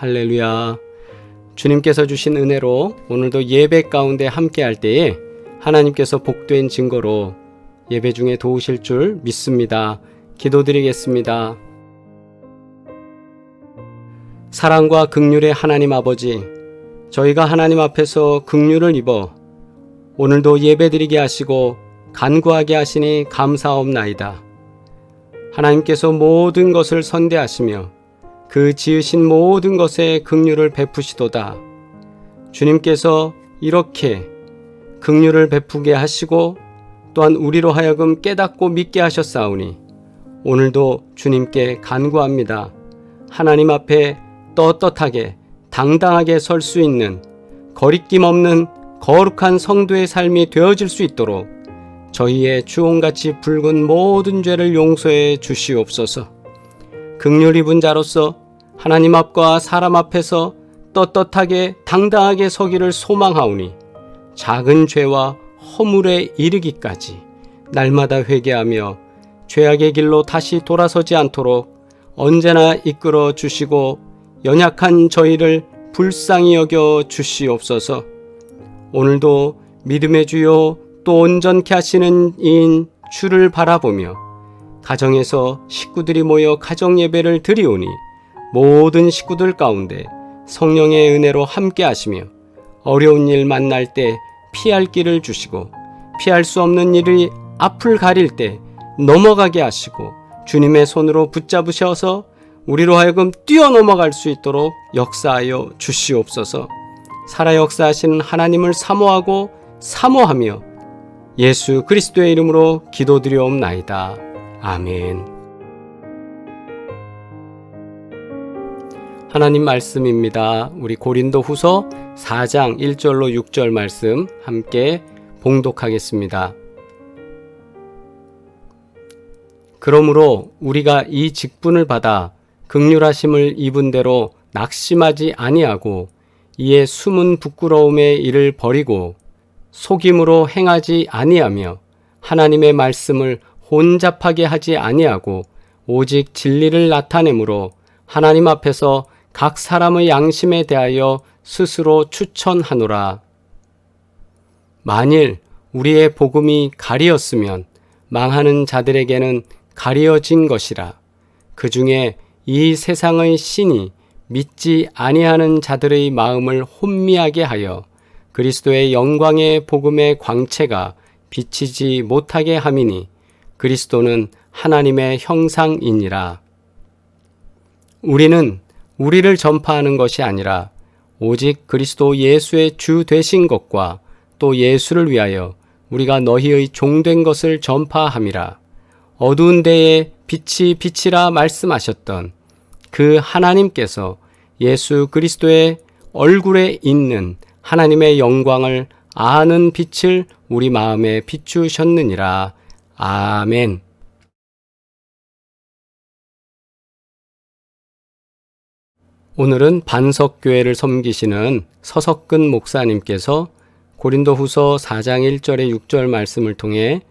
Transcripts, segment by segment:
할렐루야. 주님께서 주신 은혜로 오늘도 예배 가운데 함께할 때에 하나님께서 복된 증거로 예배 중에 도우실 줄 믿습니다. 기도드리겠습니다. 사랑과 긍휼의 하나님 아버지, 저희가 하나님 앞에서 긍휼을 입어 오늘도 예배드리게 하시고 간구하게 하시니 감사옵나이다. 하나님께서 모든 것을 선대하시며 그 지으신 모든 것에 긍휼을 베푸시도다. 주님께서 이렇게 긍휼을 베푸게 하시고 또한 우리로 하여금 깨닫고 믿게 하셨사오니 오늘도 주님께 간구합니다. 하나님 앞에 떳떳하게 당당하게 설 수 있는 거리낌 없는 거룩한 성도의 삶이 되어질 수 있도록 저희의 주홍같이 붉은 모든 죄를 용서해 주시옵소서. 긍휼 입은 자로서 하나님 앞과 사람 앞에서 떳떳하게 당당하게 서기를 소망하오니 작은 죄와 허물에 이르기까지 날마다 회개하며 죄악의 길로 다시 돌아서지 않도록 언제나 이끌어 주시고 연약한 저희를 불쌍히 여겨 주시옵소서. 오늘도 믿음의 주요 또 온전케 하시는 이인 주를 바라보며 가정에서 식구들이 모여 가정 예배를 드리오니 모든 식구들 가운데 성령의 은혜로 함께 하시며 어려운 일 만날 때 피할 길을 주시고 피할 수 없는 일이 앞을 가릴 때 넘어가게 하시고 주님의 손으로 붙잡으셔서 우리로 하여금 뛰어넘어갈 수 있도록 역사하여 주시옵소서. 살아 역사하시는 하나님을 사모하고 사모하며 예수 그리스도의 이름으로 기도드리옵나이다. 아멘. 하나님 말씀입니다. 우리 고린도 후서 4장 1절로 6절 말씀 함께 봉독하겠습니다. 그러므로 우리가 이 직분을 받아 긍휼하심을 입은 대로 낙심하지 아니하고 이에 숨은 부끄러움의 일을 버리고 속임으로 행하지 아니하며 하나님의 말씀을 혼잡하게 하지 아니하고 오직 진리를 나타내므로 하나님 앞에서 각 사람의 양심에 대하여 스스로 추천하노라. 만일 우리의 복음이 가리었으면 망하는 자들에게는 가리어진 것이라. 그 중에 이 세상의 신이 믿지 아니하는 자들의 마음을 혼미하게 하여 그리스도의 영광의 복음의 광채가 비치지 못하게 함이니 그리스도는 하나님의 형상이니라. 우리는 우리를 전파하는 것이 아니라 오직 그리스도 예수의 주 되신 것과 또 예수를 위하여 우리가 너희의 종된 것을 전파함이라. 어두운 데에 빛이 빛이라 말씀하셨던 그 하나님께서 예수 그리스도의 얼굴에 있는 하나님의 영광을 아는 빛을 우리 마음에 비추셨느니라. 아멘. 오늘은 반석교회를 섬기시는 서석근 목사님께서 고린도 후서 4장 1절에 6절 말씀을 통해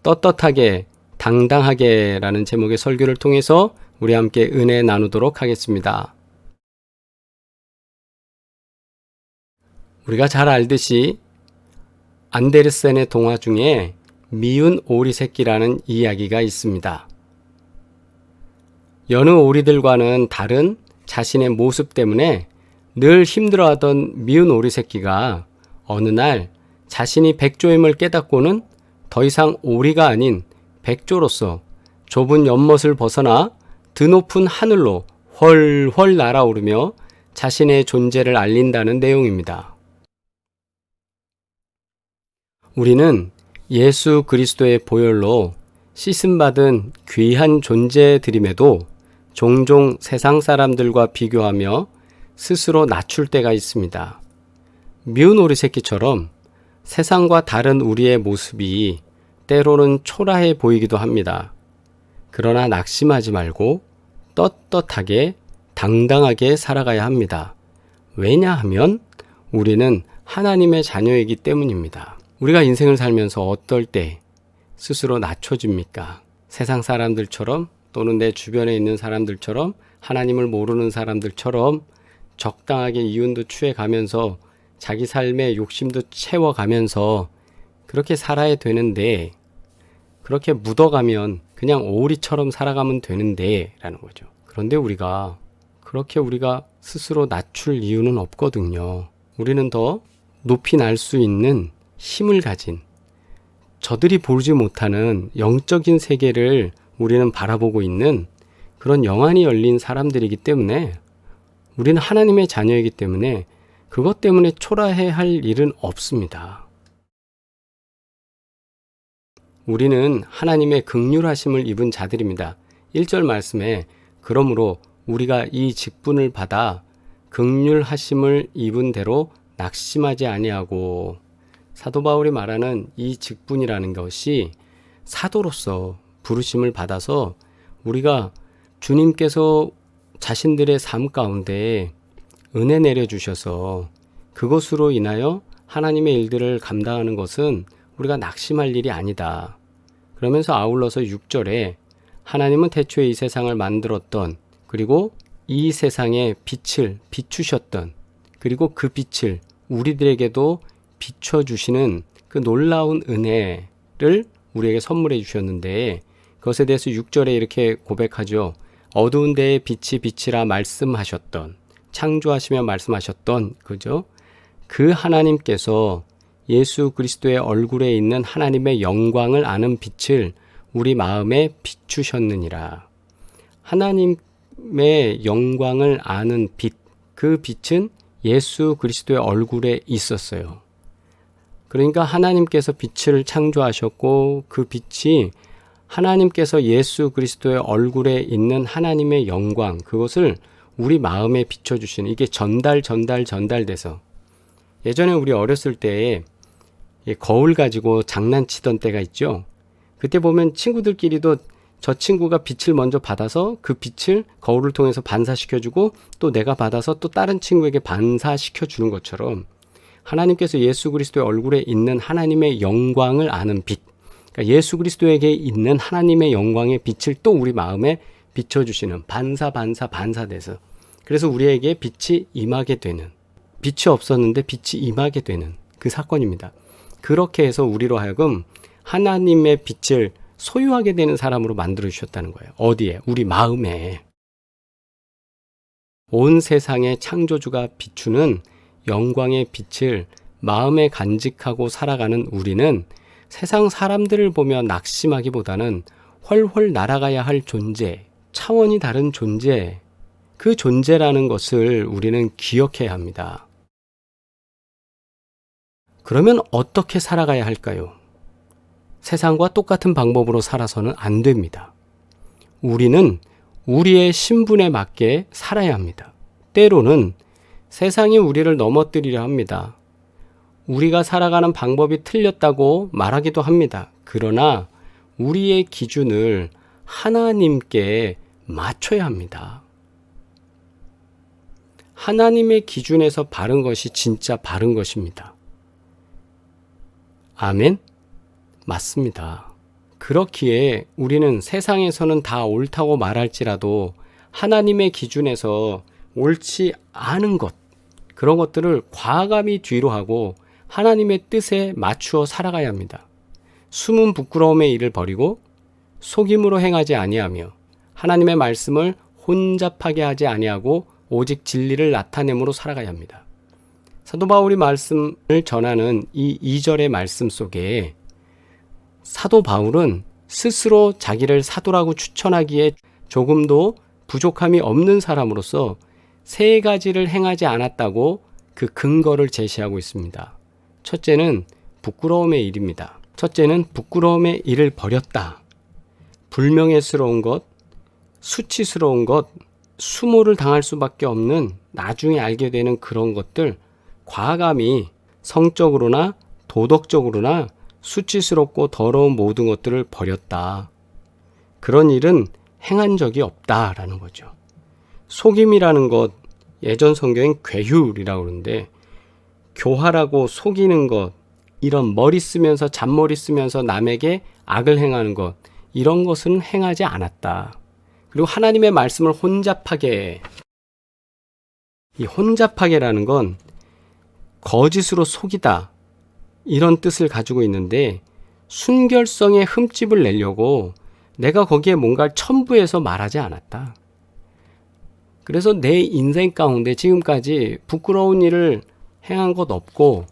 떳떳하게 당당하게 라는 제목의 설교를 통해서 우리 함께 은혜 나누도록 하겠습니다. 우리가 잘 알듯이 안데르센의 동화 중에 미운 오리 새끼라는 이야기가 있습니다. 여느 오리들과는 다른 자신의 모습 때문에 늘 힘들어하던 미운 오리 새끼가 어느 날 자신이 백조임을 깨닫고는 더 이상 오리가 아닌 백조로서 좁은 연못을 벗어나 드높은 하늘로 훨훨 날아오르며 자신의 존재를 알린다는 내용입니다. 우리는 예수 그리스도의 보혈로 씻음받은 귀한 존재들임에도 종종 세상 사람들과 비교하며 스스로 낮출 때가 있습니다. 미운 오리 새끼처럼 세상과 다른 우리의 모습이 때로는 초라해 보이기도 합니다. 그러나 낙심하지 말고 떳떳하게 당당하게 살아가야 합니다. 왜냐하면 우리는 하나님의 자녀이기 때문입니다. 우리가 인생을 살면서 어떨 때 스스로 낮춰집니까? 세상 사람들처럼 또는 내 주변에 있는 사람들처럼 하나님을 모르는 사람들처럼 적당하게 이윤도 취해가면서 자기 삶의 욕심도 채워가면서 그렇게 살아야 되는데, 그렇게 묻어가면 그냥 오리처럼 살아가면 되는데 라는 거죠. 그런데 그렇게 우리가 스스로 낮출 이유는 없거든요. 우리는 더 높이 날 수 있는 힘을 가진, 저들이 보지 못하는 영적인 세계를 우리는 바라보고 있는 그런 영안이 열린 사람들이기 때문에, 우리는 하나님의 자녀이기 때문에 그것 때문에 초라해 할 일은 없습니다. 우리는 하나님의 긍휼하심을 입은 자들입니다. 1절 말씀에 그러므로 우리가 이 직분을 받아 긍휼하심을 입은 대로 낙심하지 아니하고, 사도 바울이 말하는 이 직분이라는 것이 사도로서 부르심을 받아서 우리가 주님께서 자신들의 삶 가운데 은혜 내려주셔서 그것으로 인하여 하나님의 일들을 감당하는 것은 우리가 낙심할 일이 아니다. 그러면서 아울러서 6절에 하나님은 태초에 이 세상을 만들었던, 그리고 이 세상에 빛을 비추셨던, 그리고 그 빛을 우리들에게도 비춰주시는 그 놀라운 은혜를 우리에게 선물해 주셨는데, 그것에 대해서 6절에 이렇게 고백하죠. 어두운 데에 빛이 빛이라 말씀하셨던, 창조하시며 말씀하셨던, 그죠? 그 하나님께서 예수 그리스도의 얼굴에 있는 하나님의 영광을 아는 빛을 우리 마음에 비추셨느니라. 하나님의 영광을 아는 빛, 그 빛은 예수 그리스도의 얼굴에 있었어요. 그러니까 하나님께서 빛을 창조하셨고, 그 빛이 하나님께서 예수 그리스도의 얼굴에 있는 하나님의 영광, 그것을 우리 마음에 비춰주시는, 이게 전달돼서, 예전에 우리 어렸을 때에 거울 가지고 장난치던 때가 있죠. 그때 보면 친구들끼리도 저 친구가 빛을 먼저 받아서 그 빛을 거울을 통해서 반사시켜주고, 또 내가 받아서 또 다른 친구에게 반사시켜주는 것처럼, 하나님께서 예수 그리스도의 얼굴에 있는 하나님의 영광을 아는 빛, 그러니까 예수 그리스도에게 있는 하나님의 영광의 빛을 또 우리 마음에 비춰주시는, 반사돼서, 그래서 우리에게 빛이 임하게 되는, 빛이 없었는데 빛이 임하게 되는 그 사건입니다. 그렇게 해서 우리로 하여금 하나님의 빛을 소유하게 되는 사람으로 만들어 주셨다는 거예요. 어디에? 우리 마음에. 온 세상의 창조주가 비추는 영광의 빛을 마음에 간직하고 살아가는 우리는 세상 사람들을 보며 낙심하기보다는 훨훨 날아가야 할 존재, 차원이 다른 존재, 그 존재라는 것을 우리는 기억해야 합니다. 그러면 어떻게 살아가야 할까요? 세상과 똑같은 방법으로 살아서는 안 됩니다. 우리는 우리의 신분에 맞게 살아야 합니다. 때로는 세상이 우리를 넘어뜨리려 합니다. 우리가 살아가는 방법이 틀렸다고 말하기도 합니다. 그러나 우리의 기준을 하나님께 맞춰야 합니다. 하나님의 기준에서 바른 것이 진짜 바른 것입니다. 아멘? 맞습니다. 그렇기에 우리는 세상에서는 다 옳다고 말할지라도 하나님의 기준에서 옳지 않은 것, 그런 것들을 과감히 뒤로 하고 하나님의 뜻에 맞추어 살아가야 합니다. 숨은 부끄러움의 일을 버리고 속임으로 행하지 아니하며 하나님의 말씀을 혼잡하게 하지 아니하고 오직 진리를 나타내므로 살아가야 합니다. 사도 바울이 말씀을 전하는 이 2절의 말씀 속에 사도 바울은 스스로 자기를 사도라고 추천하기에 조금도 부족함이 없는 사람으로서 세 가지를 행하지 않았다고 그 근거를 제시하고 있습니다. 첫째는 부끄러움의 일입니다. 첫째는 부끄러움의 일을 버렸다. 불명예스러운 것, 수치스러운 것, 수모를 당할 수밖에 없는, 나중에 알게 되는 그런 것들, 과감히 성적으로나 도덕적으로나 수치스럽고 더러운 모든 것들을 버렸다. 그런 일은 행한 적이 없다라는 거죠. 속임이라는 것, 예전 성경엔 괴휼이라고 그러는데, 교활하고 속이는 것, 이런 머리 쓰면서 잔머리 쓰면서 남에게 악을 행하는 것, 이런 것은 행하지 않았다. 그리고 하나님의 말씀을 혼잡하게, 이 혼잡하게라는 건 거짓으로 속이다 이런 뜻을 가지고 있는데 순결성의 흠집을 내려고 내가 거기에 뭔가를 첨부해서 말하지 않았다. 그래서 내 인생 가운데 지금까지 부끄러운 일을 행한 것 없고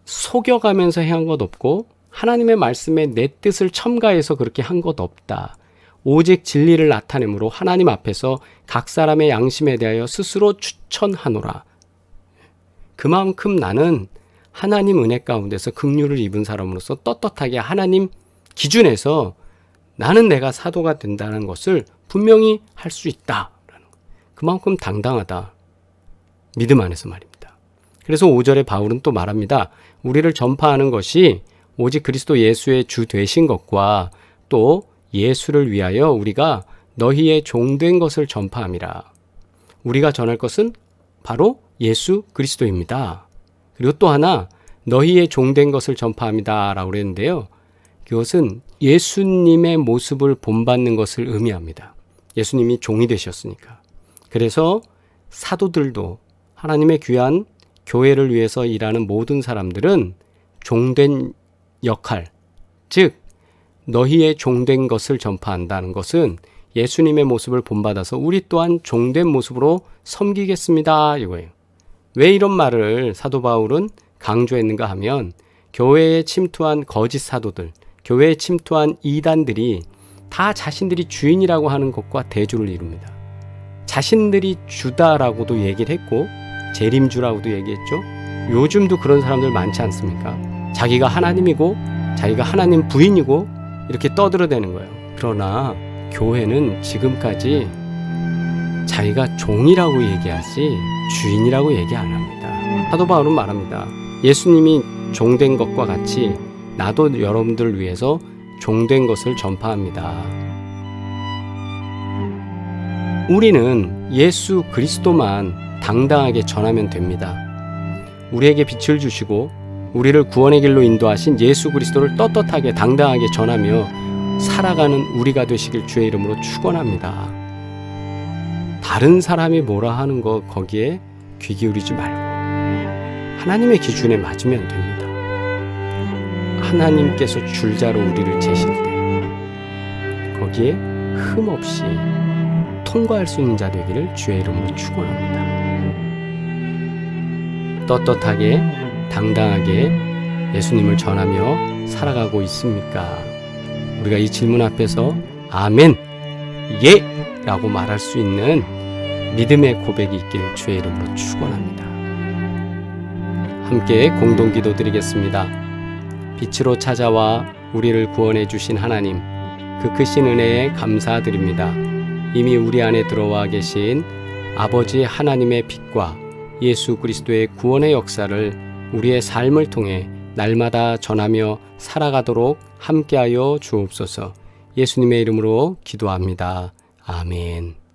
속여가면서 행한 것 없고 하나님의 말씀에 내 뜻을 첨가해서 그렇게 한 것 없다. 오직 진리를 나타내므로 하나님 앞에서 각 사람의 양심에 대하여 스스로 추천하노라. 그만큼 나는 하나님 은혜 가운데서 긍휼을 입은 사람으로서 떳떳하게 하나님 기준에서 나는 내가 사도가 된다는 것을 분명히 할 수 있다. 그만큼 당당하다. 믿음 안에서 말입니다. 그래서 5절에 바울은 또 말합니다. 우리를 전파하는 것이 오직 그리스도 예수의 주 되신 것과 또 예수를 위하여 우리가 너희의 종된 것을 전파함이라. 우리가 전할 것은 바로 예수 그리스도입니다. 그리고 또 하나 너희의 종된 것을 전파합니다 라고 그랬는데요. 그것은 예수님의 모습을 본받는 것을 의미합니다. 예수님이 종이 되셨으니까. 그래서 사도들도 하나님의 귀한 교회를 위해서 일하는 모든 사람들은 종된 역할, 즉 너희의 종된 것을 전파한다는 것은 예수님의 모습을 본받아서 우리 또한 종된 모습으로 섬기겠습니다 이거예요. 왜 이런 말을 사도 바울은 강조했는가 하면 교회에 침투한 거짓 사도들, 교회에 침투한 이단들이 다 자신들이 주인이라고 하는 것과 대조를 이룹니다. 자신들이 주다라고도 얘기를 했고 재림주라고도 얘기했죠. 요즘도 그런 사람들 많지 않습니까? 자기가 하나님이고 자기가 하나님 부인이고 이렇게 떠들어대는 거예요. 그러나 교회는 지금까지 자기가 종이라고 얘기하지 주인이라고 얘기 안 합니다. 사도 바울은 말합니다. 예수님이 종된 것과 같이 나도 여러분들을 위해서 종된 것을 전파합니다. 우리는 예수 그리스도만 당당하게 전하면 됩니다. 우리에게 빛을 주시고 우리를 구원의 길로 인도하신 예수 그리스도를 떳떳하게 당당하게 전하며 살아가는 우리가 되시길 주의 이름으로 축원합니다. 다른 사람이 뭐라 하는 거 거기에 귀 기울이지 말고 하나님의 기준에 맞으면 됩니다. 하나님께서 줄자로 우리를 재실 때 거기에 흠없이 통과할 수 있는 자 되기를 주의 이름으로 축원합니다. 떳떳하게 당당하게 예수님을 전하며 살아가고 있습니까? 우리가 이 질문 앞에서 아멘, 예! 라고 말할 수 있는 믿음의 고백이 있기를 주의 이름으로 축원합니다. 함께 공동기도 드리겠습니다. 빛으로 찾아와 우리를 구원해 주신 하나님, 그 크신 은혜에 감사드립니다. 이미 우리 안에 들어와 계신 아버지 하나님의 빛과 예수 그리스도의 구원의 역사를 우리의 삶을 통해 날마다 전하며 살아가도록 함께하여 주옵소서. 예수님의 이름으로 기도합니다. 아멘.